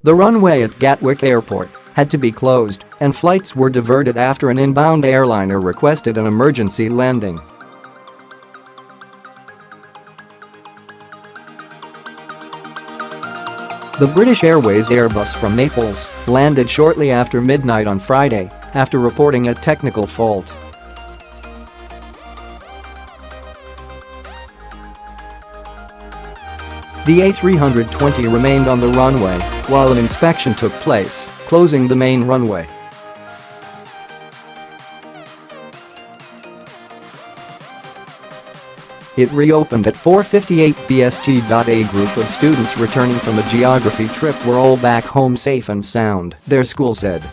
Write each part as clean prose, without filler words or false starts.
The runway at Gatwick Airport had to be closed, and flights were diverted after an inbound airliner requested an emergency landing. The British Airways Airbus from Naples landed shortly after midnight on Friday after reporting a technical fault. The A320 remained on the runway while an inspection took place, closing the main runway. It reopened at 4:58 BST.A. Group of students returning from a geography trip were all back home safe and sound, their school said.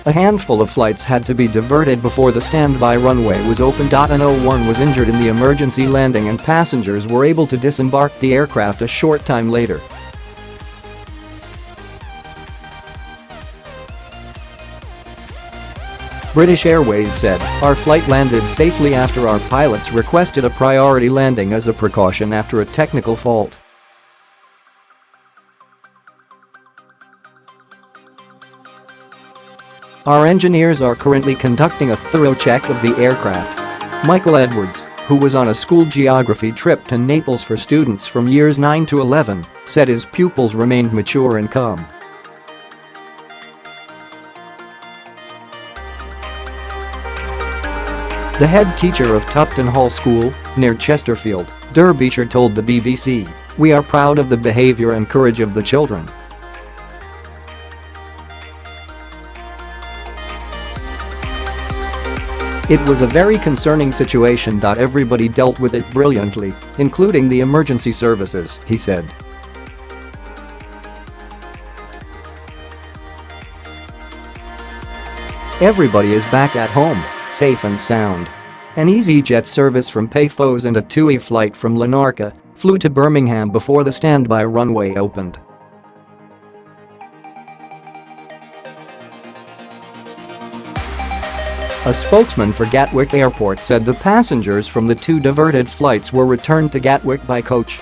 A handful of flights had to be diverted before the standby runway was opened. No-one was injured in the emergency landing and passengers were able to disembark the aircraft a short time later. British Airways said, "Our flight landed safely after our pilots requested a priority landing as a precaution after a technical fault." "Our engineers are currently conducting a thorough check of the aircraft." Michael Edwards, who was on a school geography trip to Naples for students from years 9 to 11, said his pupils remained mature and calm. The head teacher of Tupton Hall School, near Chesterfield, Derbyshire, told the BBC, "We are proud of the behaviour and courage of the children. It was a very concerning situation. Everybody dealt with it brilliantly, including the emergency services," he said. Everybody is back at home, safe and sound. An EasyJet service from Paphos and a TUI flight from Lanarca flew to Birmingham before the standby runway opened. A spokesman for Gatwick Airport said the passengers from the two diverted flights were returned to Gatwick by coach.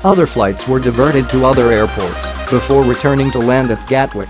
Other flights were diverted to other airports before returning to land at Gatwick.